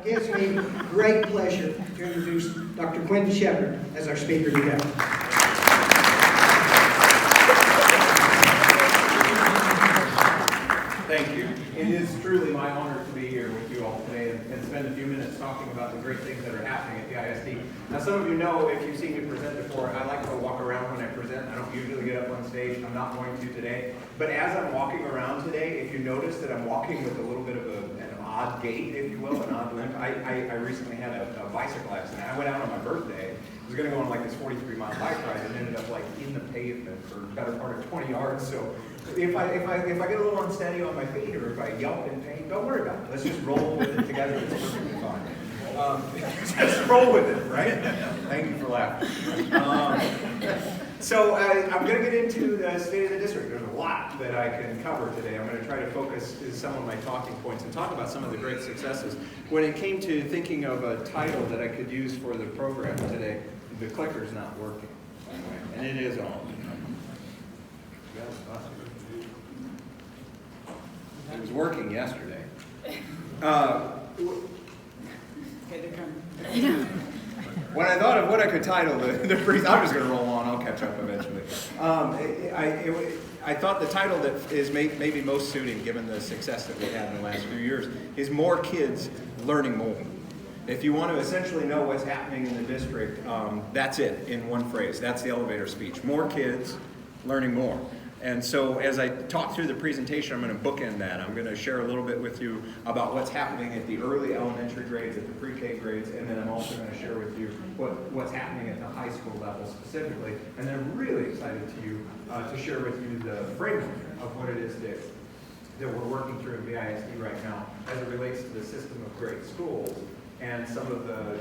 it gives me great pleasure to introduce Dr. Quentin Shepard as our speaker today. Thank you. It is truly my honor to be here with you all today and spend a few minutes talking about the great things that are happening at the ISD. Now, some of you know, if you've seen me present before, I like to walk around when I present. I don't usually get up on stage. I'm not going to today. But as I'm walking around today, if you notice that I'm walking with a little bit of an odd gait, if you will, an odd limp, I recently had a bicycle accident. I went out on my birthday. I was going to go on like this 43-mile bike ride and ended up like in the pavement for the better part of 20 yards. So if I get a little unsteady on my feet or if I yelp in pain, don't worry about it. Let's just roll with it together. It's perfectly fine. Just roll with it, right? Thank you for laughing. So I'm going to get into the state of the district. There's a lot that I can cover today. I'm going to try to focus some of my talking points and talk about some of the great successes. When it came to thinking of a title that I could use for the program today, the clicker's not working, and it is on. It was working yesterday. When I thought of what I could title the brief, I'm just going to roll on. I'll catch up eventually. I thought the title that is maybe most suiting, given the success that we had in the last few years, is More Kids Learning More. If you want to essentially know what's happening in the district, that's it in one phrase. That's the elevator speech. More kids learning more. And so as I talk through the presentation, I'm going to bookend that. I'm going to share a little bit with you about what's happening at the early elementary grades, at the pre-K grades, and then I'm also going to share with you what's happening at the high school level specifically. And then I'm really excited to share with you the framework of what it is that we're working through at VISD right now as it relates to the system of great schools and some of the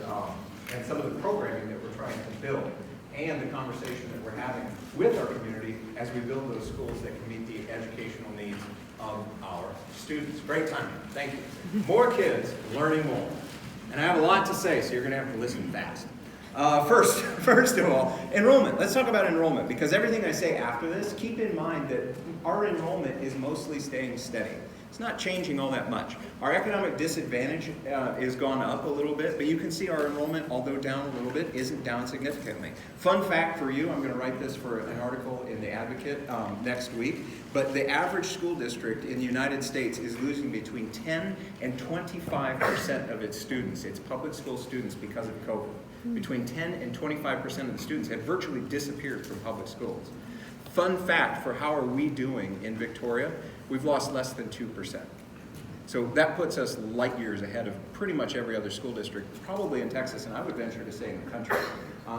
programming that we're trying to build, and the conversation that we're having with our community as we build those schools that can meet the educational needs of our students. Great timing. Thank you. More kids learning more. And I have a lot to say, so you're going to have to listen fast. First of all, enrollment. Let's talk about enrollment, because everything I say after this, keep in mind that our enrollment is mostly staying steady. It's not changing all that much. Our economic disadvantage is gone up a little bit, but you can see our enrollment, although down a little bit, isn't down significantly. Fun fact for you, I'm going to write this for an article in The Advocate next week, but the average school district in the United States is losing between 10 and 25% of its students, its public school students, because of COVID. Between 10 and 25% of the students have virtually disappeared from public schools. Fun fact for how are we doing in Victoria, we've lost less than 2%. So that puts us light years ahead of pretty much every other school district, probably in Texas, and I would venture to say in the country.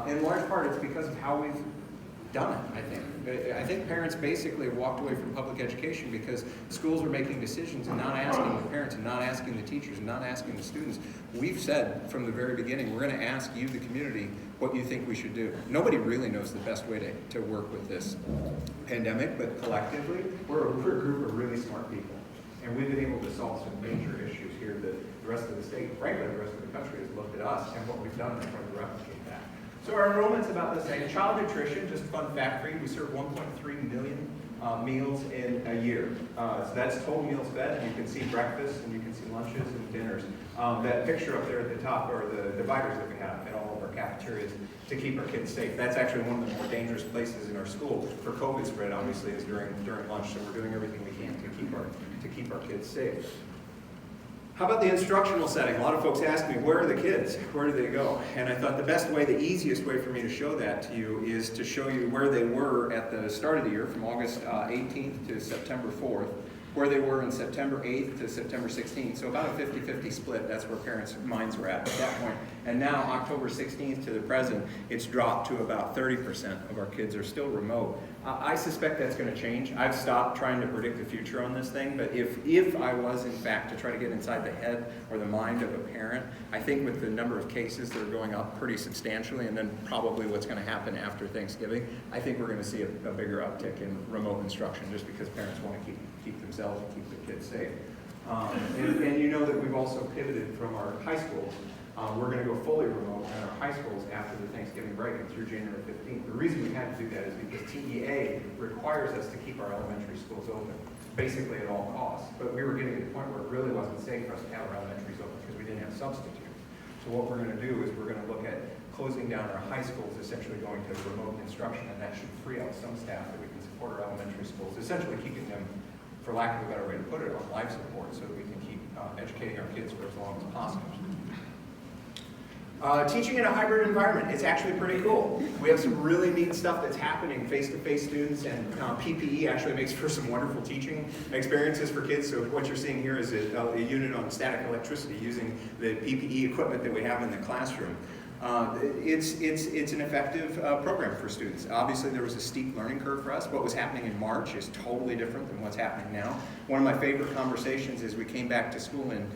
In large part, it's because of how we've done it, I think. I think parents basically have walked away from public education because schools are making decisions and not asking the parents and not asking the teachers and not asking the students. We've said from the very beginning, we're going to ask you, the community, what you think we should do. Nobody really knows the best way to work with this pandemic, but collectively, we're a group of really smart people. And we've been able to solve some major issues here that the rest of the state, frankly, the rest of the country has looked at us and what we've done and tried to replicate that. So our enrollment's about the same. Child nutrition, just a fun fact for you, we serve 1.3 million meals in a year. So that's total meals fed, and you can see breakfast, and you can see lunches and dinners. That picture up there at the top are the dividers that we have at all of our cafeterias to keep our kids safe. That's actually one of the more dangerous places in our school for COVID spread, obviously, is during lunch, so we're doing everything we can to keep our kids safe. How about the instructional setting? A lot of folks ask me, where are the kids? Where do they go? And I thought the best way, the easiest way for me to show that to you is to show you where they were at the start of the year, from August 18th to September 4th, where they were in September 8th to September 16th. So about a 50-50 split. That's where parents' minds were at that point. And now, October 16th to the present, it's dropped to about 30% of our kids are still remote. I suspect that's going to change. I've stopped trying to predict the future on this thing, but if I was, in fact, to try to get inside the head or the mind of a parent, I think with the number of cases that are going up pretty substantially, and then probably what's going to happen after Thanksgiving, I think we're going to see a bigger uptick in remote instruction, just because parents want to keep themselves and keep their kids safe. And you know that we've also pivoted from our high schools. We're going to go fully remote in our high schools after the Thanksgiving break and through January 15th. The reason we had to do that is because TEA requires us to keep our elementary schools open. basically at all costs. But we were getting to the point where it really wasn't safe for us to have our elementaries open because we didn't have substitutes. So what we're going to do is we're going to look at closing down our high schools, essentially going to remote instruction, and that should free up some staff that we can support our elementary schools, essentially keeping them, for lack of a better way to put it, on life support so that we can keep educating our kids for as long as possible. Teaching in a hybrid environment is actually pretty cool. We have some really neat stuff that's happening, face-to-face students, and PPE actually makes for some wonderful teaching experiences for kids. So what you're seeing here is a unit on static electricity using the PPE equipment that we have in the classroom. It's an effective program for students. Obviously, there was a steep learning curve for us. What was happening in March is totally different than what's happening now. One of my favorite conversations is we came back to school in,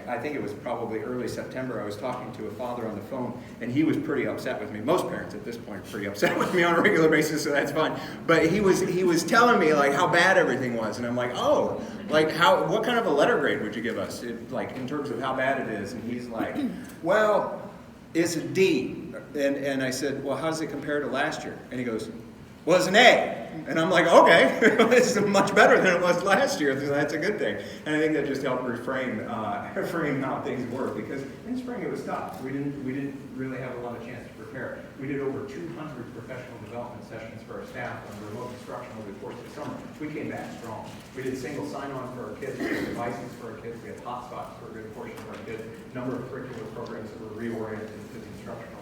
I think it was probably early September. I was talking to a father on the phone, and he was pretty upset with me. Most parents at this point are pretty upset with me on a regular basis, so that's fine. But he was telling me how bad everything was, and I'm like, oh, what kind of a letter grade would you give us, in terms of how bad it is? And he's like, well, it's a D. And I said, well, how does it compare to last year? And he goes, well, it's an A. And I'm like, okay, it's much better than it was last year, so that's a good thing. And I think that just helped reframe how things were, because in spring it was tough. We didn't really have a lot of chance to prepare. We did over 200 professional development sessions for our staff on remote instruction over the course of the summer. We came back strong. We did single sign-on for our kids, we had devices for our kids, we had hotspots for a good portion of our kids, a number of curricular programs that were reoriented to the instructional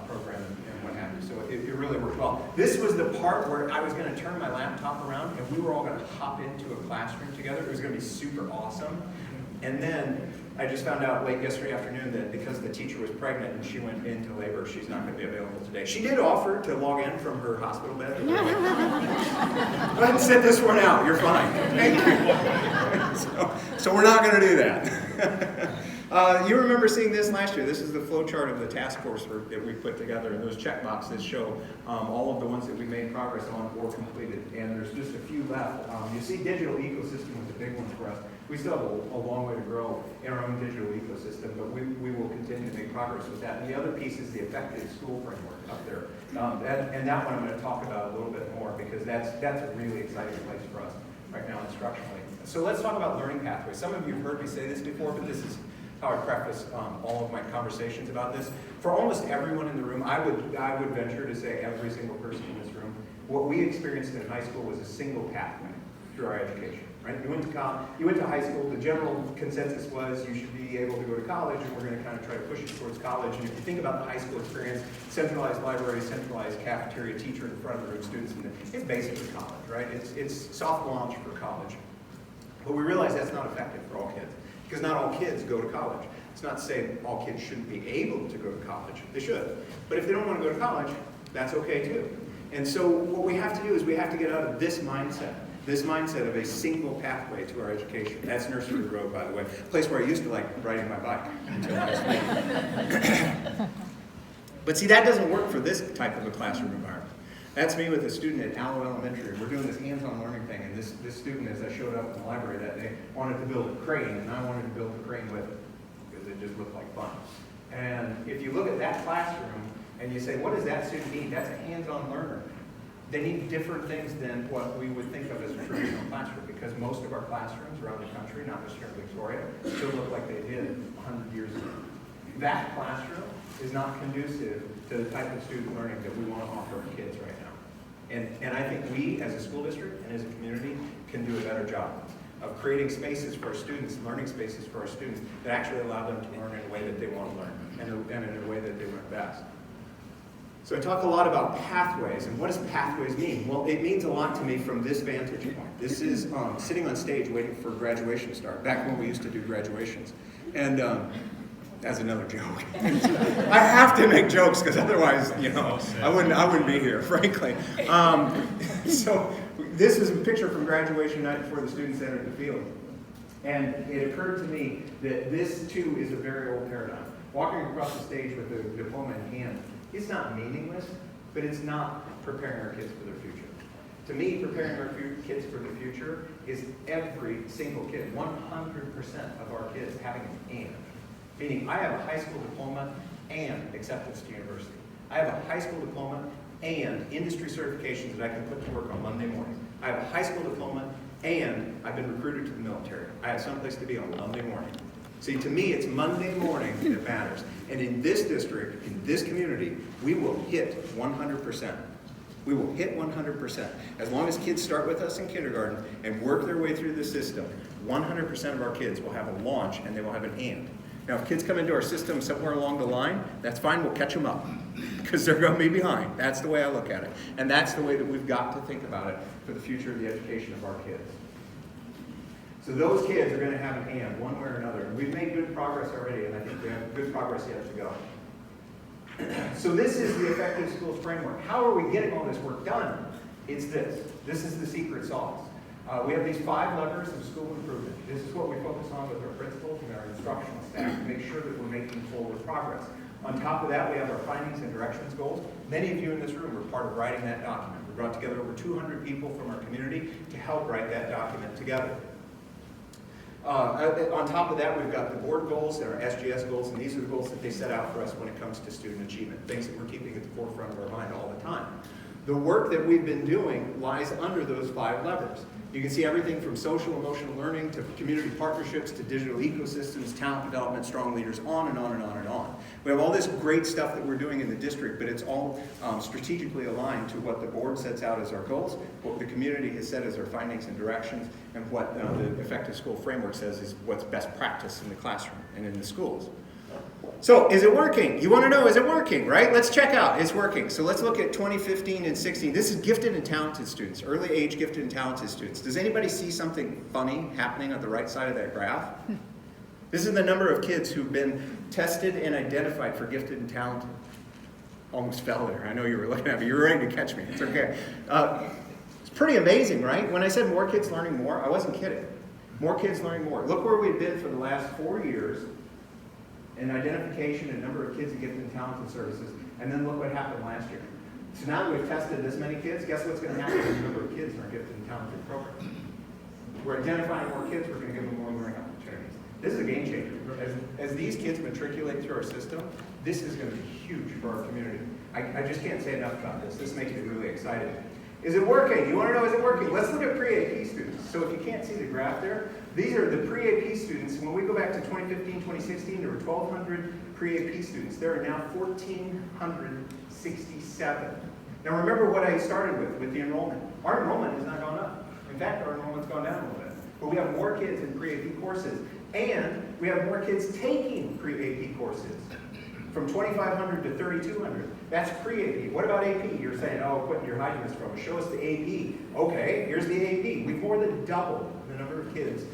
program and what have you. So it really worked well. This was the part where I was going to turn my laptop around and we were all going to hop into a classroom together. It was going to be super awesome. And then I just found out late yesterday afternoon that because the teacher was pregnant and she went into labor, she's not going to be available today. She did offer to log in from her hospital bed. Go ahead and sit this one out. You're fine. Thank you. So we're not going to do that. You remember seeing this last year. This is the flow chart of the task force that we put together, and those check boxes show all of the ones that we made progress on or completed, and there's just a few left. You see digital ecosystem was a big one for us. We still have a long way to grow in our own digital ecosystem, but we will continue to make progress with that. And the other piece is the effective school framework up there. And that one I'm going to talk about a little bit more because that's a really exciting place for us right now instructionally. So let's talk about learning pathways. Some of you have heard me say this before, but this is how I preface all of my conversations about this. For almost everyone in the room, I would venture to say every single person in this room, what we experienced in high school was a single pathway through our education. Right? You went to high school, the general consensus was you should be able to go to college, and we're going to kind of try to push you towards college. And if you think about the high school experience, centralized library, centralized cafeteria, teacher in front of the room, students, it's basically college, right? It's soft launch for college. But we realize that's not effective for all kids, because not all kids go to college. It's not to say all kids shouldn't be able to go to college. They should. But if they don't want to go to college, that's okay too. And so what we have to do is we have to get out of this mindset of a single pathway to our education. That's Nursery Road, by the way, a place where I used to like riding my bike until last week. But see, that doesn't work for this type of a classroom environment. That's me with a student at Allo Elementary. We're doing this hands-on learning thing, and this student, as I showed up in the library that day, wanted to build a crane, and I wanted to build a crane with it, because it just looked like fun. And if you look at that classroom, and you say, what does that student need? That's a hands-on learner. They need different things than what we would think of as a traditional classroom, because most of our classrooms around the country, not just here in Victoria, still look like they did 100 years ago. That classroom is not conducive to the type of student learning that we want to offer our kids right now. And I think we, as a school district and as a community, can do a better job of creating spaces for our students, learning spaces for our students, that actually allow them to learn in a way that they want to learn, and in a way that they learn best. So I talk a lot about pathways, and what does pathways mean? Well, it means a lot to me from this vantage point. This is sitting on stage waiting for graduation to start, back when we used to do graduations. And that's another joke. I have to make jokes, because otherwise, I wouldn't be here, frankly. So this is a picture from graduation night before the students entered the field. And it occurred to me that this, too, is a very old paradigm. Walking across the stage with a diploma in hand, it's not meaningless, but it's not preparing our kids for their future. To me, preparing our kids for the future is every single kid, 100% of our kids having an and. Meaning, I have a high school diploma and acceptance to university. I have a high school diploma and industry certifications that I can put to work on Monday morning. I have a high school diploma And I've been recruited to the military. I have someplace to be on Monday morning. See, to me, it's Monday morning that matters. And in this district, in this community, we will hit 100%. We will hit 100%. As long as kids start with us in kindergarten and work their way through the system, 100% of our kids will have a launch and they will have an and. Now, if kids come into our system somewhere along the line, that's fine, we'll catch them up because they're going to be behind. That's the way I look at it. And that's the way that we've got to think about it for the future of the education of our kids. So those kids are going to have an and one way or another. We've made good progress already, and I think we have good progress yet to go. So this is the Effective Schools Framework. How are we getting all this work done? It's this. This is the secret sauce. We have these 5 levers of school improvement. This is what we focus on with our principals and our instructional staff to make sure that we're making forward progress. On top of that, we have our findings and directions goals. Many of you in this room were part of writing that document. We brought together over 200 people from our community to help write that document together. On top of that, we've got the board goals and our SGS goals, and these are the goals that they set out for us when it comes to student achievement, things that we're keeping at the forefront of our mind all the time. The work that we've been doing lies under those 5 levers. You can see everything from social emotional learning to community partnerships to digital ecosystems, talent development, strong leaders, on and on and on and on. We have all this great stuff that we're doing in the district, but it's all strategically aligned to what the board sets out as our goals, what the community has set as our findings and directions, and what the Effective School Framework says is what's best practice in the classroom and in the schools. So, is it working? You want to know, is it working, right? Let's check out, it's working. So let's look at 2015 and 16. This is gifted and talented students, early age gifted and talented students. Does anybody see something funny happening on the right side of that graph? This is the number of kids who've been tested and identified for gifted and talented. Almost fell there. I know you were looking at me. You were ready to catch me. It's okay. It's pretty amazing, right? When I said more kids learning more, I wasn't kidding. More kids learning more. Look where we've been for the last 4 years in identification and number of kids in gifted and talented services, and then look what happened last year. So now that we've tested this many kids, guess what's going to happen with the number of kids in our gifted and talented program? We're identifying more kids, we're going to give them more learning opportunities. This is a game changer. As these kids matriculate through our system, this is going to be huge for our community. I just can't say enough about this. This makes me really excited. Is it working? You want to know, is it working? Let's look at pre-AP students. So if you can't see the graph there, these are the pre-AP students. When we go back to 2015, 2016, there were 1,200 pre-AP students. There are now 1,467. Now remember what I started with the enrollment. Our enrollment has not gone up. In fact, our enrollment's gone down a little bit. But we have more kids in pre-AP courses. And we have more kids taking pre-AP courses. From 2,500 to 3,200. That's pre-AP. What about AP? You're saying, oh, Quentin, you're hiding this from us. Show us the AP. Okay, here's the AP. We've more than doubled the number of kids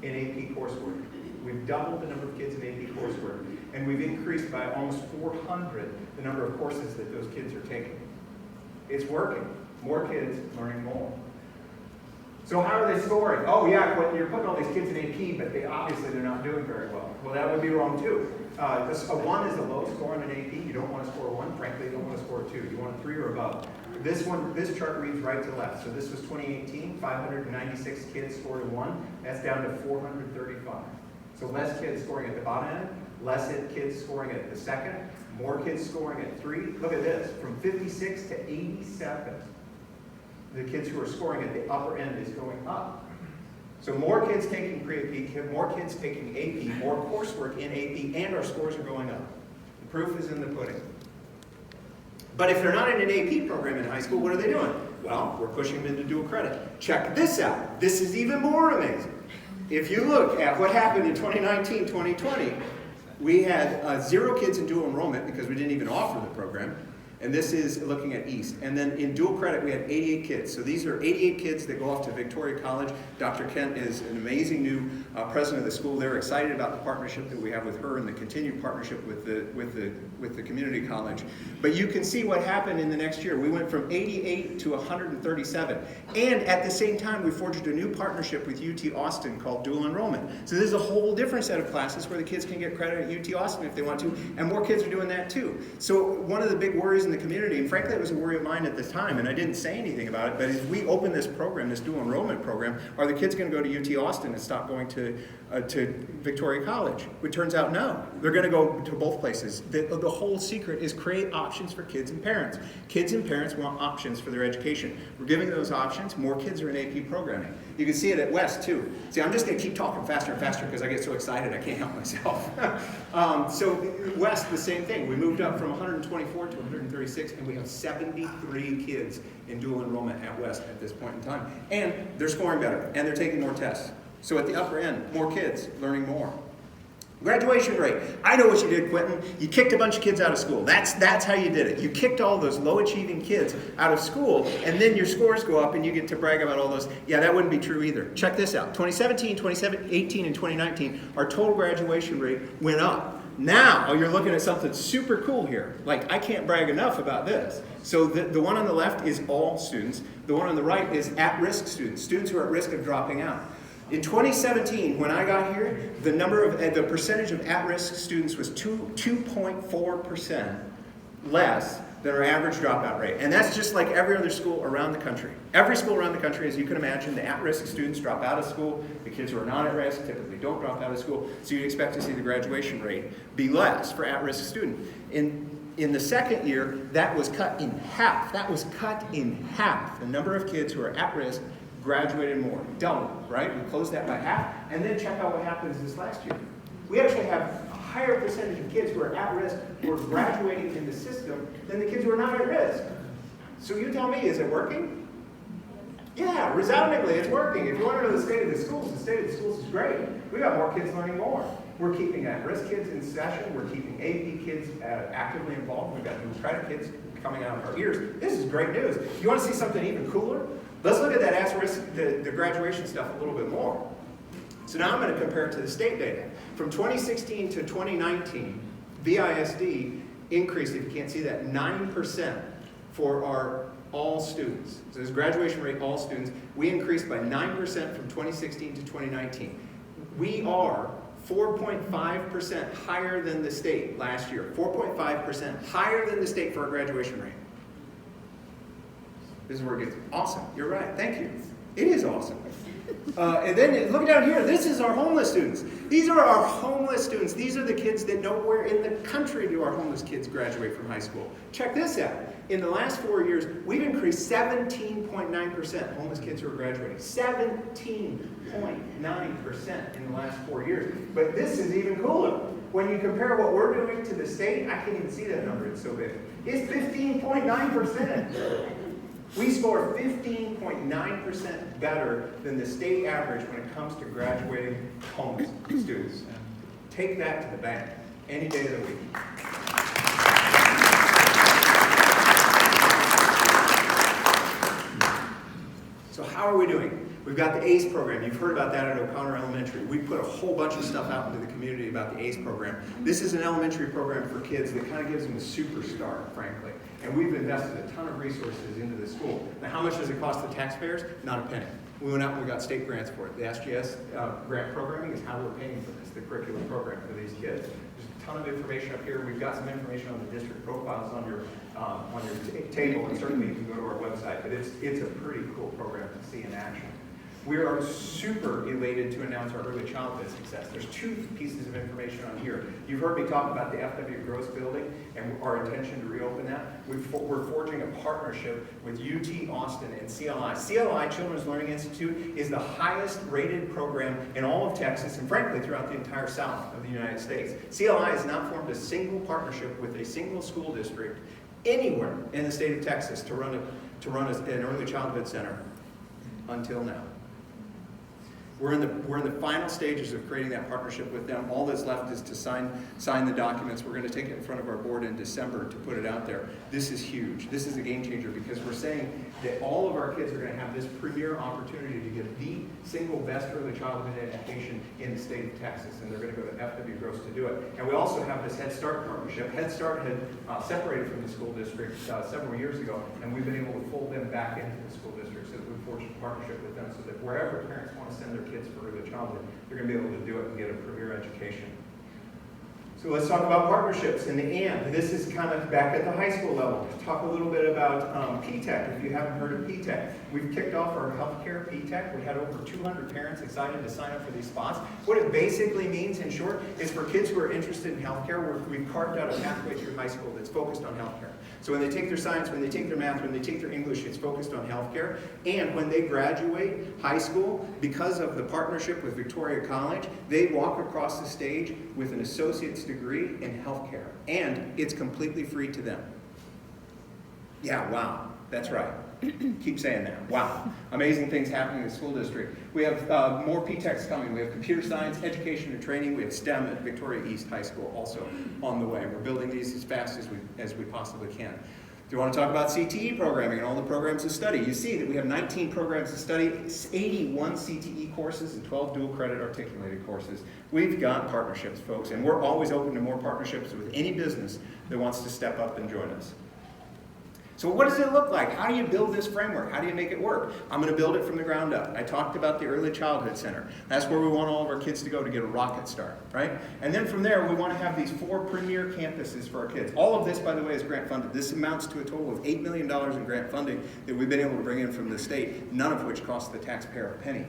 in AP coursework. We've doubled the number of kids in AP coursework. And we've increased by almost 400 the number of courses that those kids are taking. It's working. More kids learning more. So how are they scoring? Oh yeah, you're putting all these kids in AP, but obviously they're not doing very well. Well, that would be wrong too. A 1 is a low score on an AP. You don't want to score a 1. Frankly, you don't want to score a 2. You want a 3 or above. This chart reads right to left. So this was 2018. 596 kids scored a 1. That's down to 435. So less kids scoring at the bottom end, less kids scoring at the second, more kids scoring at 3. Look at this, from 56 to 87. The kids who are scoring at the upper end is going up. So more kids taking pre-AP, more kids taking AP, more coursework in AP, and our scores are going up. The proof is in the pudding. But if they're not in an AP program in high school, what are they doing? Well, we're pushing them into dual credit. Check this out. This is even more amazing. If you look at what happened in 2019, 2020, we had 0 kids in dual enrollment because we didn't even offer the program. And this is looking at East. And then in dual credit, we had 88 kids. So these are 88 kids that go off to Victoria College. Dr. Kent is an amazing new president of the school. They're excited about the partnership that we have with her and the continued partnership with the community college. But you can see what happened in the next year. We went from 88 to 137. And at the same time, we forged a new partnership with UT Austin called Dual Enrollment. So this is a whole different set of classes where the kids can get credit at UT Austin if they want to. And more kids are doing that too. So one of the big worries in the community, and frankly it was a worry of mine at the time, and I didn't say anything about it, but as we open this program, this dual enrollment program, are the kids going to go to UT Austin and stop going to Victoria College? It turns out no. They're going to go to both places. The whole secret is create options for kids and parents. Kids and parents want options for their education. We're giving those options. More kids are in AP programming. You can see it at West too. See, I'm just going to keep talking faster and faster because I get so excited I can't help myself. So West, the same thing. We moved up from 124 to 136, and we have 73 kids in dual enrollment at West at this point in time. And they're scoring better, and they're taking more tests. So at the upper end, more kids learning more. Graduation rate. I know what you did, Quentin. You kicked a bunch of kids out of school. That's how you did it. You kicked all those low-achieving kids out of school, and then your scores go up, and you get to brag about all those. Yeah, that wouldn't be true either. Check this out. 2017, 2018, and 2019, our total graduation rate went up. Now, you're looking at something super cool here. Like, I can't brag enough about this. So the one on the left is all students. The one on the right is at-risk students, students who are at risk of dropping out. In 2017, when I got here, the percentage of at-risk students was 2.4% less than our average dropout rate. And that's just like every other school around the country. Every school around the country, as you can imagine, the at-risk students drop out of school. The kids who are not at risk typically don't drop out of school. So you'd expect to see the graduation rate be less for at-risk students. In the second year, that was cut in half. That was cut in half. The number of kids who are at risk graduated more, double, right? We closed that by half, and then check out what happens this last year. We actually have a higher percentage of kids who are at risk who are graduating in the system than the kids who are not at risk. So you tell me, is it working? Yeah, resoundingly, it's working. If you want to know the state of the schools is great. We got more kids learning more. We're keeping at-risk kids in session. We're keeping AP kids actively involved. We've got new credit kids coming out of our ears. This is great news. You want to see something even cooler? Let's look at that at-risk, the graduation stuff a little bit more. So now I'm going to compare it to the state data. From 2016 to 2019, BISD increased, if you can't see that, 9% for our all students. So this graduation rate, all students, we increased by 9% from 2016 to 2019. We are 4.5% higher than the state last year. 4.5% higher than the state for our graduation rate. This is where it gets awesome. You're right. Thank you. It is awesome. And then look down here. This is our homeless students. These are our homeless students. These are the kids that nowhere in the country do our homeless kids graduate from high school. Check this out. In the last 4 years, we've increased 17.9% homeless kids who are graduating. 17.9% in the last 4 years. But this is even cooler. When you compare what we're doing to the state, I can't even see that number. It's so big. It's 15.9%. We score 15.9% better than the state average when it comes to graduating homeless students. Take that to the bank any day of the week. So how are we doing? We've got the ACE program. You've heard about that at O'Connor Elementary. We put a whole bunch of stuff out into the community about the ACE program. This is an elementary program for kids that kind of gives them a super start, frankly. And we've invested a ton of resources into the school. Now, how much does it cost the taxpayers? Not a penny. We went out and we got state grants for it. The SGS grant programming is how we're paying for this, the curriculum program for these kids. There's a ton of information up here. We've got some information on the district profiles on your table, and certainly you can go to our website. But it's a pretty cool program to see in action. We are super elated to announce our early childhood success. There's two pieces of information on here. You've heard me talk about the FW Gross building and our intention to reopen that. We're forging a partnership with UT Austin and CLI. CLI, Children's Learning Institute, is the highest rated program in all of Texas and frankly throughout the entire South of the United States. CLI has not formed a single partnership with a single school district anywhere in the state of Texas to run an early childhood center until now. We're in the final stages of creating that partnership with them. All that's left is to sign the documents. We're going to take it in front of our board in December to put it out there. This is huge. This is a game changer because we're saying that all of our kids are going to have this premier opportunity to get the single best early childhood education in the state of Texas, and they're going to go to FW Gross to do it. And we also have this Head Start partnership. Head Start had separated from the school district several years ago, and we've been able to fold them back into the school district so that we've forged a partnership with them so that wherever parents want to send their kids for early childhood, they're going to be able to do it and get a premier education. So So let's talk about partnerships and the AMP. This is kind of back at the high school level. Talk a little bit about P-TECH, if you haven't heard of P-TECH. We've kicked off our healthcare P-TECH. We had over 200 parents excited to sign up for these spots. What it basically means, in short, is for kids who are interested in healthcare, we've carved out a pathway through high school that's focused on healthcare. So when they take their science, when they take their math, when they take their English, it's focused on healthcare. And when they graduate high school, because of the partnership with Victoria College, they walk across the stage with an associate's degree in healthcare. And it's completely free to them. Yeah, wow, that's right. Keep saying that. Wow. Amazing things happening in the school district. We have more P-TECHs coming. We have computer science, education and training. We have STEM at Victoria East High School also on the way. We're building these as fast as we possibly can. Do you want to talk about CTE programming and all the programs of study? You see that we have 19 programs of study, 81 CTE courses, and 12 dual credit articulated courses. We've got partnerships, folks, and we're always open to more partnerships with any business that wants to step up and join us. So what does it look like? How do you build this framework? How do you make it work? I'm going to build it from the ground up. I talked about the Early Childhood Center. That's where we want all of our kids to go to get a rocket start, right? And then from there, we want to have these 4 premier campuses for our kids. All of this, by the way, is grant funded. This amounts to a total of $8 million in grant funding that we've been able to bring in from the state, none of which costs the taxpayer a penny.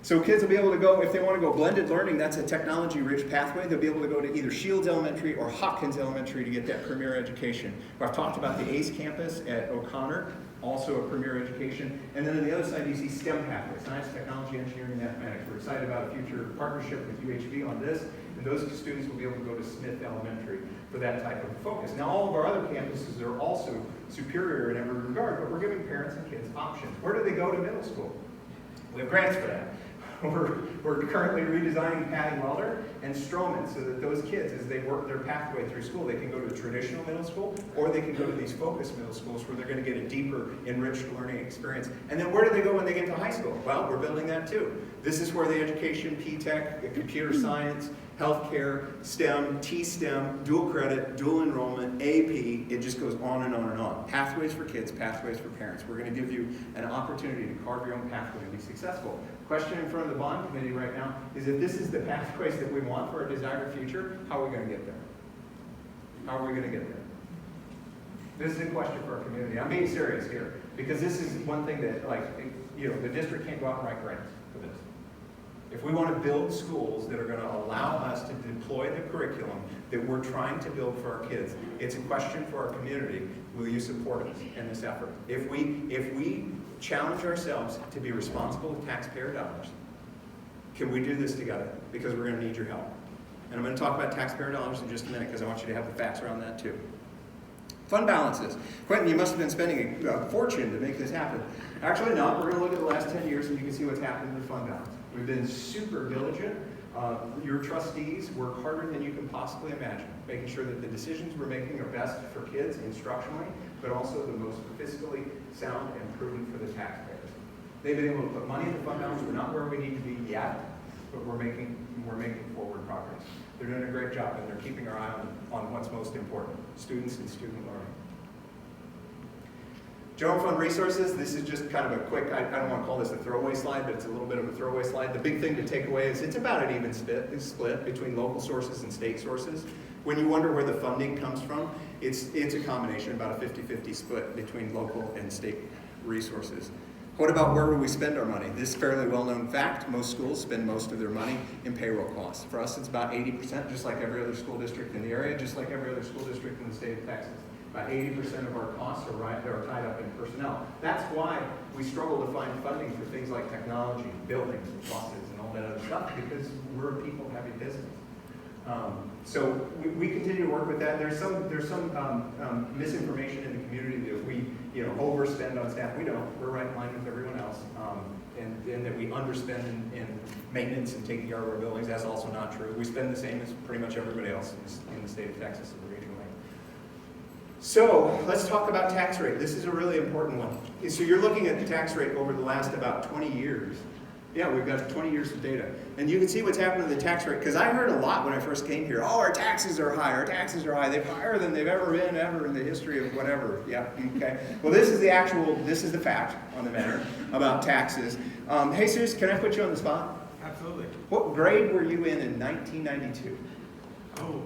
So kids will be able to go, if they want to go blended learning, that's a technology-rich pathway. They'll be able to go to either Shields Elementary or Hopkins Elementary to get that premier education. I've talked about the ACE campus at O'Connor, also a premier education. And then on the other side, you see STEM pathways, science, technology, engineering, and mathematics. We're excited about a future partnership with UHB on this, and those students will be able to go to Smith Elementary for that type of focus. Now, all of our other campuses are also superior in every regard, but we're giving parents and kids options. Where do they go to middle school? We have grants for that. We're currently redesigning Patty Welder and Stroman so that those kids, as they work their pathway through school, they can go to traditional middle school or they can go to these focused middle schools where they're going to get a deeper, enriched learning experience. And then where do they go when they get to high school? Well, we're building that too. This is where the education, P-TECH, computer science, healthcare, STEM, T-STEM, dual credit, dual enrollment, AP, it just goes on and on and on. Pathways for kids, pathways for parents. We're going to give you an opportunity to carve your own pathway and be successful. Question in front of the bond committee right now is if this is the pathways that we want for our desired future, how are we going to get there? How are we going to get there? This is a question for our community. I'm being serious here because this is one thing that, the district can't go out and write grants for this. If we want to build schools that are going to allow us to deploy the curriculum that we're trying to build for our kids, it's a question for our community. Will you support us in this effort? If we challenge ourselves to be responsible with taxpayer dollars, can we do this together? Because we're going to need your help. And I'm going to talk about taxpayer dollars in just a minute because I want you to have the facts around that too. Fund balances. Quentin, you must have been spending a fortune to make this happen. Actually, no. We're going to look at the last 10 years and you can see what's happened to the fund balance. We've been super diligent. Your trustees work harder than you can possibly imagine, making sure that the decisions we're making are best for kids instructionally, but also the most fiscally sound and prudent for the taxpayers. They've been able to put money in the fund balance. We're not where we need to be yet, but we're making forward progress. They're doing a great job, and they're keeping our eye on what's most important, students and student learning. General fund resources, this is just kind of a quick, I don't want to call this a throwaway slide, but it's a little bit of a throwaway slide. The big thing to take away is it's about an even split between local sources and state sources. When you wonder where the funding comes from, it's a combination, about a 50-50 split between local and state resources. What about where we spend our money? This is a fairly well-known fact. Most schools spend most of their money in payroll costs. For us, it's about 80%, just like every other school district in the area, just like every other school district in the state of Texas. About 80% of our costs are tied up in personnel. That's why we struggle to find funding for things like technology, buildings, buses, and all that other stuff, because we're a people-heavy business. So we continue to work with that. There's some misinformation in the community that we overspend on staff. We don't. We're right in line with everyone else, and that we underspend in maintenance and taking care of our buildings. That's also not true. We spend the same as pretty much everybody else in the state of Texas and regionally. So let's talk about tax rate. This is a really important one. So you're looking at the tax rate over the last about 20 years. Yeah, we've got 20 years of data. And you can see what's happened to the tax rate, because I heard a lot when I first came here. Oh, our taxes are high, our taxes are high. They're higher than they've ever been, ever in the history of whatever. Yeah, okay. Well, this is the fact on the matter about taxes. Hey, Jesus, can I put you on the spot? Absolutely. What grade were you in 1992? Oh,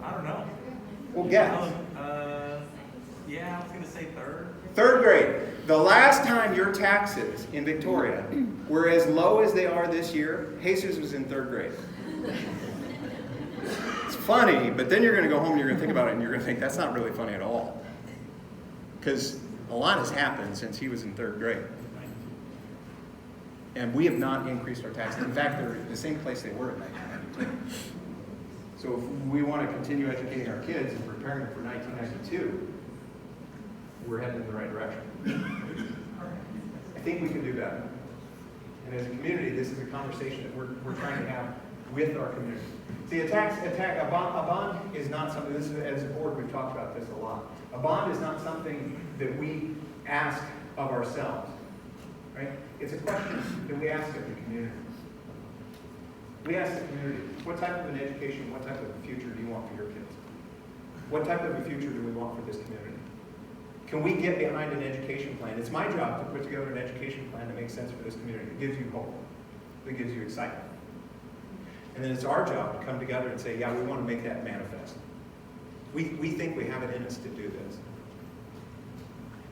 I don't know. Well, guess. Yeah, I was gonna say third. Third grade. The last time your taxes in Victoria were as low as they are this year, Jesus was in third grade. It's funny, but then you're going to go home and you're going to think about it and you're going to think that's not really funny at all. Because a lot has happened since he was in third grade. And we have not increased our taxes. In fact, they're the same place they were in 1992. So if we want to continue educating our kids and preparing them for 1992, we're heading in the right direction. I think we can do better. And as a community, this is a conversation that we're trying to have with our community. See, a bond is not something, this is, as a board, we've talked about this a lot. A bond is not something that we ask of ourselves, right? It's a question that we ask of the community. We ask the community, what type of an education, what type of a future do you want for your kids? What type of a future do we want for this community? Can we get behind an education plan? It's my job to put together an education plan that makes sense for this community. It gives you hope. It gives you excitement. And then it's our job to come together and say, yeah, we want to make that manifest. We think we have it in us to do this.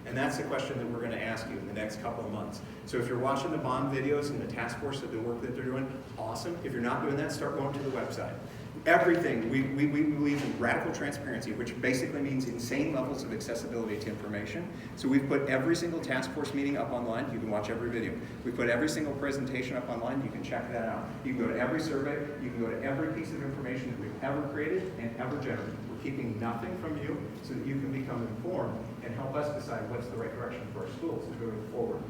And that's the question that we're going to ask you in the next couple of months. So if you're watching the bond videos and the task force of the work that they're doing, awesome. If you're not doing that, start going to the website. Everything, we believe in radical transparency, which basically means insane levels of accessibility to information. So we've put every single task force meeting up online. You can watch every video. We put every single presentation up online. You can check that out. You can go to every survey. You can go to every piece of information that we've ever created and ever generated. We're keeping nothing from you so that you can become informed and help us decide what's the right direction for our schools moving forward.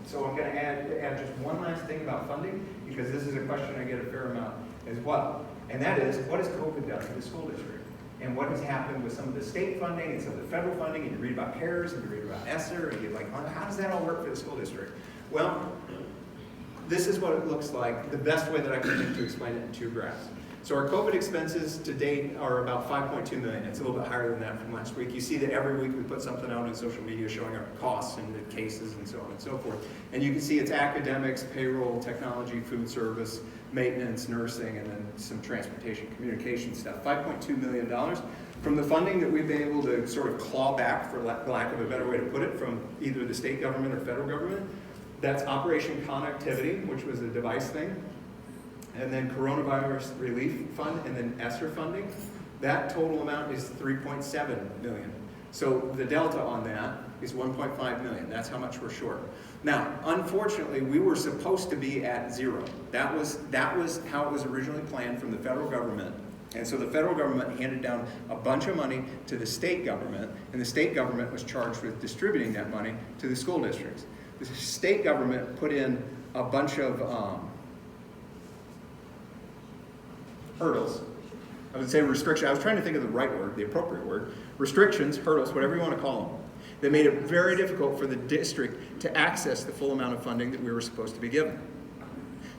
So I'm going to add just one last thing about funding, because this is a question I get a fair amount as well. And that is, what has COVID done to the school district? And what has happened with some of the state funding and some of the federal funding? And you read about CARES, and you read about ESSER, and you're like, oh, how does that all work for the school district? Well, this is what it looks like, the best way that I can think to explain it in two graphs. So our COVID expenses to date are about $5.2 million. It's a little bit higher than that from last week. You see that every week we put something out on social media showing our costs and the cases and so on and so forth. And you can see it's academics, payroll, technology, food service, maintenance, nursing, and then some transportation, communication stuff. $5.2 million from the funding that we've been able to sort of claw back, for lack of a better way to put it, from either the state government or federal government. That's Operation Connectivity, which was a device thing, and then Coronavirus Relief Fund, and then ESSER funding. That total amount is $3.7 million. So the delta on that is $1.5 million. That's how much we're short. Now, unfortunately, we were supposed to be at zero. That was how it was originally planned from the federal government. And so the federal government handed down a bunch of money to the state government, and the state government was charged with distributing that money to the school districts. The state government put in a bunch of hurdles. I would say restriction. I was trying to think of the right word, the appropriate word. Restrictions, hurdles, whatever you want to call them, that made it very difficult for the district to access the full amount of funding that we were supposed to be given.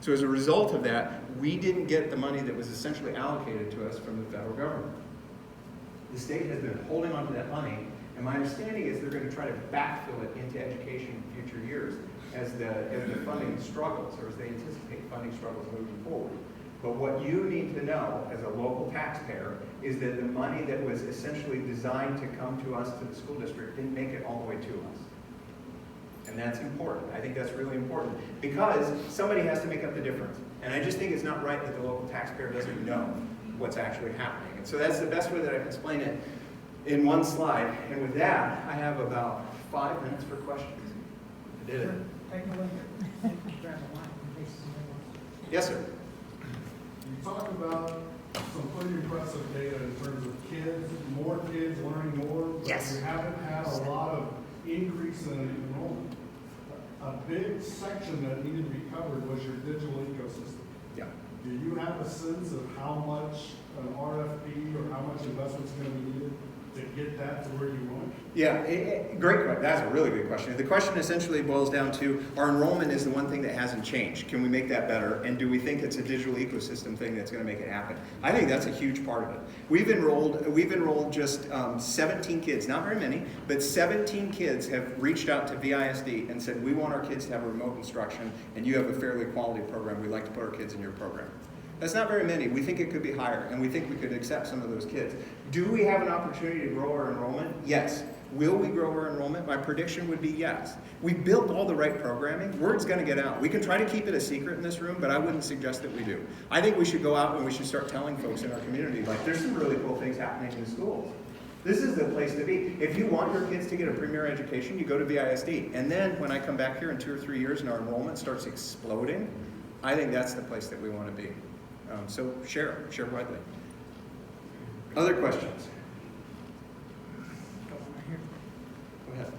So as a result of that, we didn't get the money that was essentially allocated to us from the federal government. The state has been holding on to that money, and my understanding is they're going to try to backfill it into education in future years as the funding struggles, or as they anticipate funding struggles moving forward. But what you need to know as a local taxpayer is that the money that was essentially designed to come to us, to the school district, didn't make it all the way to us. And that's important. I think that's really important, because somebody has to make up the difference. And I just think it's not right that the local taxpayer doesn't know what's actually happening. And so that's the best way that I can explain it in one slide. And with that, I have about 5 minutes for questions. I did it. Take a look at grab a line in case somebody wants. Yes, sir. You talk about some pretty impressive data in terms of kids, more kids learning more. But Yes. you haven't had a lot of increase in enrollment. A big section that needed to be covered was your digital ecosystem. Yeah. Do you have a sense of how much an RFP or how much investment's going to be needed to get that to where you want? Yeah, great question. That's a really good question. The question essentially boils down to, our enrollment is the one thing that hasn't changed. Can we make that better? And do we think it's a digital ecosystem thing that's going to make it happen? I think that's a huge part of it. We've enrolled just 17 kids, not very many, but 17 kids have reached out to VISD and said, we want our kids to have remote instruction, and you have a fairly quality program. We'd like to put our kids in your program. That's not very many. We think it could be higher, and we think we could accept some of those kids. Do we have an opportunity to grow our enrollment? Yes. Will we grow our enrollment? My prediction would be yes. We built all the right programming. Word's going to get out. We can try to keep it a secret in this room, but I wouldn't suggest that we do. I think we should go out and we should start telling folks in our community, like, there's some really cool things happening in the schools. This is the place to be. If you want your kids to get a premier education, you go to BISD. And then when I come back here in 2 or 3 years and our enrollment starts exploding, I think that's the place that we want to be. So share widely. Other questions? Go ahead.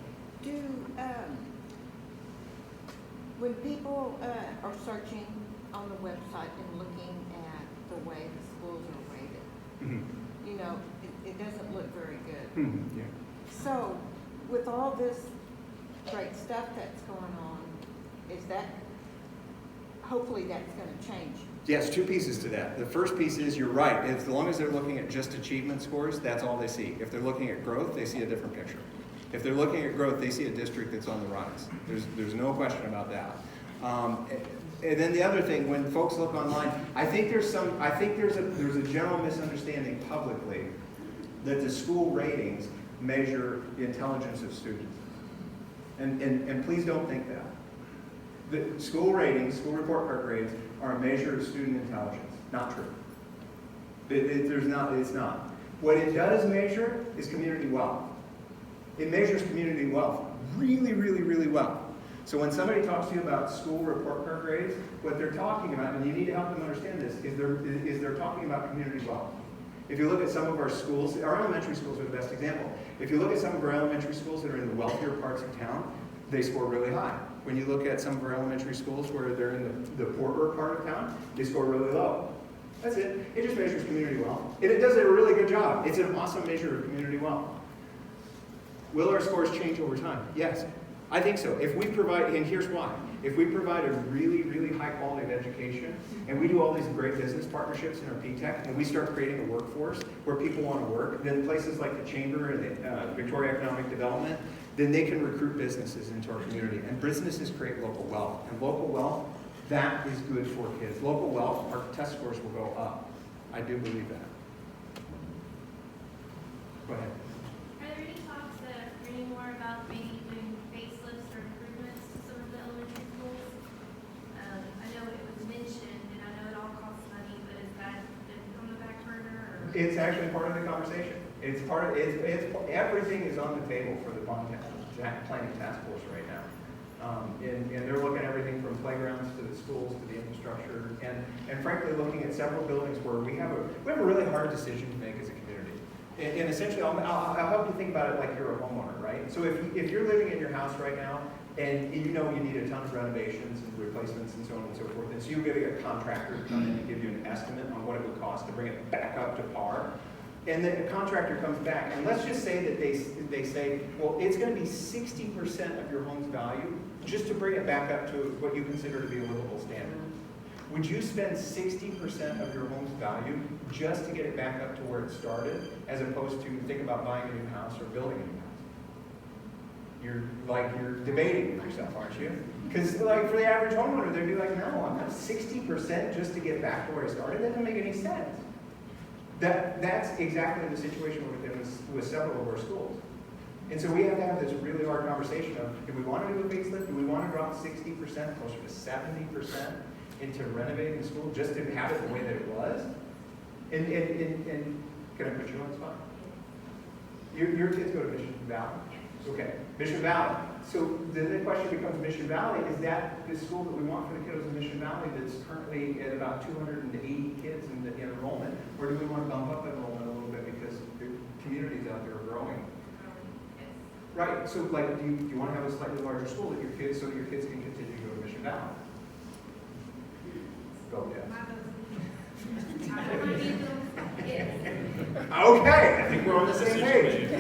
When people are searching on the website and looking at the way the schools are rated, Mm-hmm. you know, it doesn't look very good. Mm-hmm. Yeah. So, with all this great stuff that's going on, is that, hopefully that's gonna change. Yes, 2 pieces to that. The first piece is you're right. As long as they're looking at just achievement scores, that's all they see. If they're looking at growth, they see a different picture. If they're looking at growth, they see a district that's on the rise. There's no question about that. And then the other thing, when folks look online, I think there's a general misunderstanding publicly that the school ratings measure the intelligence of students. And please don't think that. The school ratings, school report card grades, are a measure of student intelligence. Not true. It's not. What it does measure is community wealth. It measures community wealth really, really, really well. So when somebody talks to you about school report card grades, what they're talking about, and you need to help them understand this, is they're talking about community wealth. If you look at some of our schools, our elementary schools are the best example. If you look at some of our elementary schools that are in the wealthier parts of town, they score really high. When you look at some of our elementary schools where they're in the poorer part of town, they score really low. That's it. It just measures community wealth. And it does a really good job. It's an awesome measure of community wealth. Will our scores change over time? Yes. I think so. If we provide, and here's why. If we provide a really, really high quality of education, and we do all these great business partnerships in our P-TECH, and we start creating a workforce where people want to work, then places like the Chamber and the Victoria Economic Development, then they can recruit businesses into our community. And businesses create local wealth. And local wealth, that is good for kids. Local wealth, our test scores will go up. I do believe that. Go ahead. Are there any talks that are any more about maybe doing facelifts or improvements to some of the elementary schools? I know it was mentioned, and I know it all costs money, but is that on the back burner? Or? It's actually part of the conversation. It's part of everything is on the table for the planning task force right now. And they're looking at everything from playgrounds to the schools to the infrastructure, and frankly looking at several buildings where we have a really hard decision to make as a community. And essentially, I'll help you think about it like you're a homeowner, right? So if you're living in your house right now, and you know you need a ton of renovations and replacements and so on and so forth, and so you get a contractor to come in and give you an estimate on what it would cost to bring it back up to par. And then the contractor comes back, and let's just say that they say, well, it's going to be 60% of your home's value just to bring it back up to what you consider to be a livable standard. Would you spend 60% of your home's value just to get it back up to where it started, as opposed to think about buying a new house or building a new house? You're debating with yourself, aren't you? Because like for the average homeowner, they'd be like, no, I'm not 60% just to get back to where I started. That doesn't make any sense. That's exactly the situation we're in with several of our schools. And so we have to have this really hard conversation of, do we want to do a facelift? Do we want to drop 60%, closer to 70% into renovating the school just to have it the way that it was? And can I put you on the spot? Your kids go to Mission Valley? Okay, Mission Valley. So the question becomes, Mission Valley, is that the school that we want for the kiddos in Mission Valley that's currently at about 280 kids in enrollment? Or do we want to bump up enrollment a little bit because the communities out there are growing? Right, so like, do you want to have a slightly larger school that your kids, so that your kids can continue to go to Mission Valley? Go, yes. Okay, I think we're on the same page.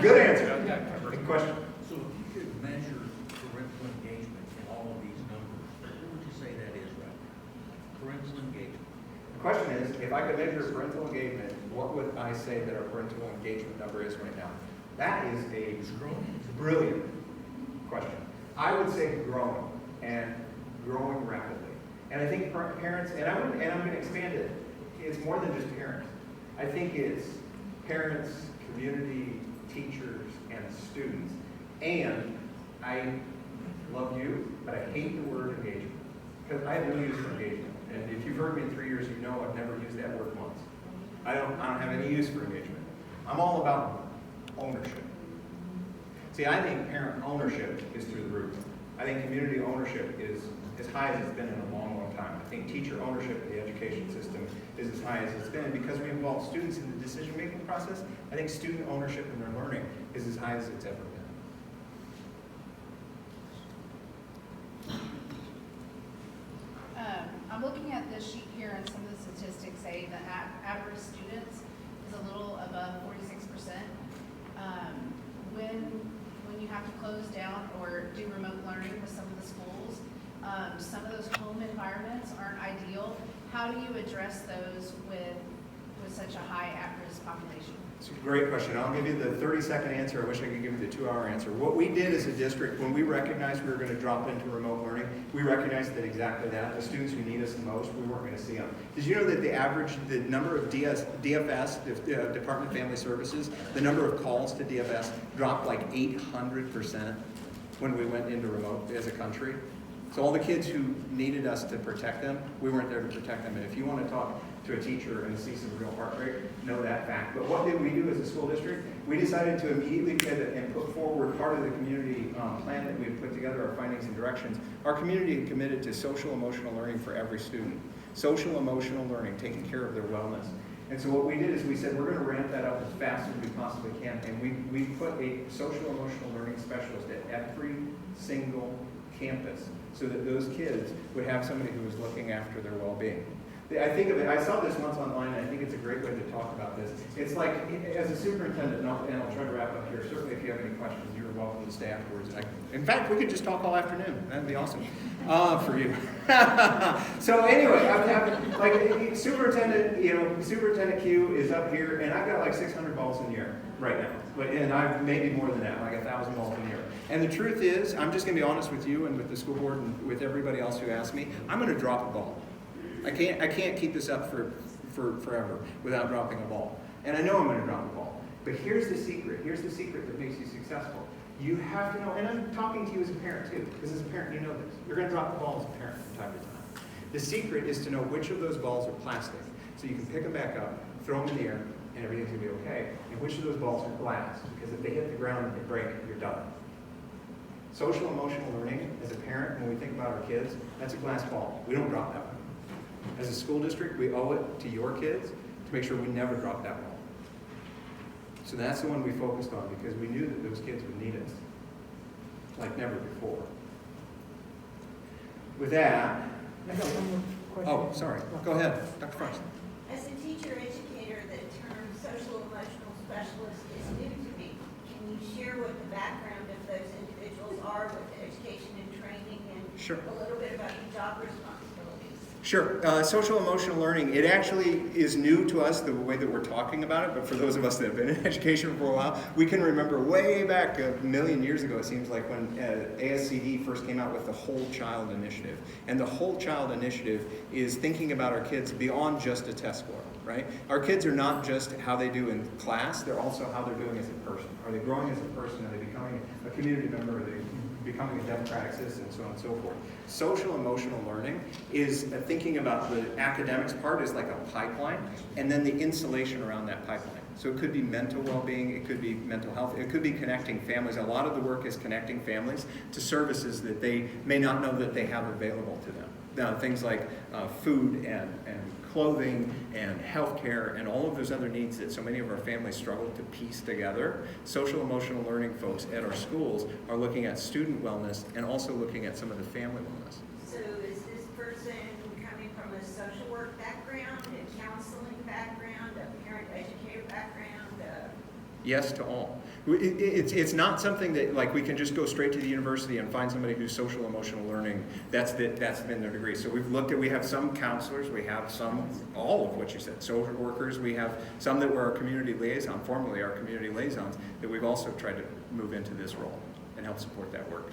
Good answer. Good question. So if you could measure parental engagement in all of these numbers, what would you say that is right now? Parental engagement. The question is, if I could measure parental engagement, what would I say that our parental engagement number is right now? That is a brilliant question. I would say growing, and growing rapidly. And I think parents, and I'm going to expand it, it's more than just parents. I think it's parents, community, teachers, and students. And I love you, but I hate the word engagement. Because I have no use for engagement. And if you've heard me in 3 years, you know I've never used that word once. I don't have any use for engagement. I'm all about ownership. See, I think parent ownership is through the roof. I think community ownership is as high as it's been in a long, long time. I think teacher ownership in the education system is as high as it's been. And because we involve students in the decision-making process, I think student ownership in their learning is as high as it's ever been. I'm looking at this sheet here, and some of the statistics say that average students is a little above 46%. When you have to close down or do remote learning with some of the schools, some of those home environments aren't ideal. How do you address those with such a high at-risk population? It's a great question. I'll give you the 30-second answer. I wish I could give you the 2-hour answer. What we did as a district, when we recognized we were going to drop into remote learning, we recognized that exactly that. The students who need us the most, we weren't going to see them. Did you know that the number of DFS, Department of Family Services, the number of calls to DFS dropped like 800% when we went into remote as a country? So all the kids who needed us to protect them, we weren't there to protect them. And if you want to talk to a teacher and see some real heartbreak, know that fact. But what did we do as a school district? We decided to immediately pivot and put forward part of the community plan that we had put together, our findings and directions. Our community had committed to social emotional learning for every student. Social emotional learning, taking care of their wellness. And so what we did is we said we're going to ramp that up as fast as we possibly can. And we put a social emotional learning specialist at every single campus so that those kids would have somebody who was looking after their well-being. I think of it, I saw this once online, and I think it's a great way to talk about this. It's like, as a superintendent, and I'll try to wrap up here, certainly if you have any questions, you're welcome to stay afterwards. In fact, we could just talk all afternoon. That'd be awesome for you. So anyway, like Superintendent Q is up here, and I've got like 600 balls in the air right now. And I've maybe more than that, like 1,000 balls in the air. And the truth is, I'm just going to be honest with you and with the school board and with everybody else who asked me, I'm going to drop a ball. I can't keep this up for forever without dropping a ball. And I know I'm going to drop a ball. But here's the secret. Here's the secret that makes you successful. You have to know, and I'm talking to you as a parent too, because as a parent you know this. You're going to drop the ball as a parent from time to time. The secret is to know which of those balls are plastic, so you can pick them back up, throw them in the air, and everything's going to be okay. And which of those balls are glass, because if they hit the ground and they break, you're done. Social emotional learning, as a parent, when we think about our kids, that's a glass ball. We don't drop that one. As a school district, we owe it to your kids to make sure we never drop that ball. So that's the one we focused on because we knew that those kids would need us like never before. With that, I got one more question. oh, sorry. Go ahead, Dr. Frost. As a teacher educator, the term social emotional specialist is new to me. Can you share what the background of those individuals are with education and training and Sure. a little bit about your job responsibilities? Sure. Social emotional learning, it actually is new to us the way that we're talking about it, but for those of us that have been in education for a while, we can remember way back a million years ago, it seems like, when ASCD first came out with the Whole Child Initiative. And the Whole Child Initiative is thinking about our kids beyond just a test score, right? Our kids are not just how they do in class, they're also how they're doing as a person. Are they growing as a person? Are they becoming a community member? Are they becoming a democratic citizen, so on and so forth. Social emotional learning is thinking about the academics part as like a pipeline, and then the insulation around that pipeline. So it could be mental well-being, it could be mental health, it could be connecting families. A lot of the work is connecting families to services that they may not know that they have available to them. Now, things like food and clothing and healthcare and all of those other needs that so many of our families struggle to piece together. Social emotional learning folks at our schools are looking at student wellness and also looking at some of the family wellness. So is this person coming from a social work background, a counseling background, a parent educator background? Yes to all. It's not something that like we can just go straight to the university and find somebody who's social emotional learning. That's been their degree. So we've looked at, we have some counselors, we have some, all of what you said, social workers, we have some that were our community liaison, formerly our community liaisons, that we've also tried to move into this role and help support that work.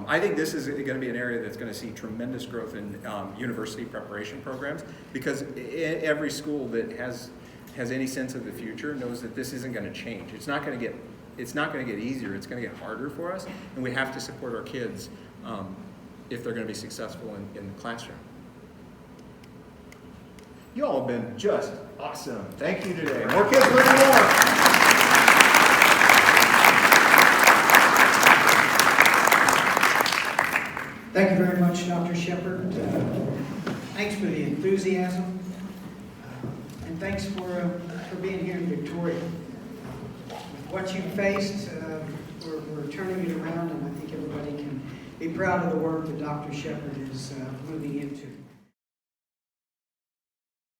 I think this is going to be an area that's going to see tremendous growth in university preparation programs, because every school that has any sense of the future knows that this isn't going to change. It's not going to get easier. It's going to get harder for us, and we have to support our kids if they're going to be successful in the classroom. You all have been just awesome. Thank you today. More kids learning more. Thank you very much, Dr. Shepard. Thanks for the enthusiasm, and thanks for being here in Victoria. With what you faced, we're turning it around, and I think everybody can be proud of the work that Dr. Shepard is moving into.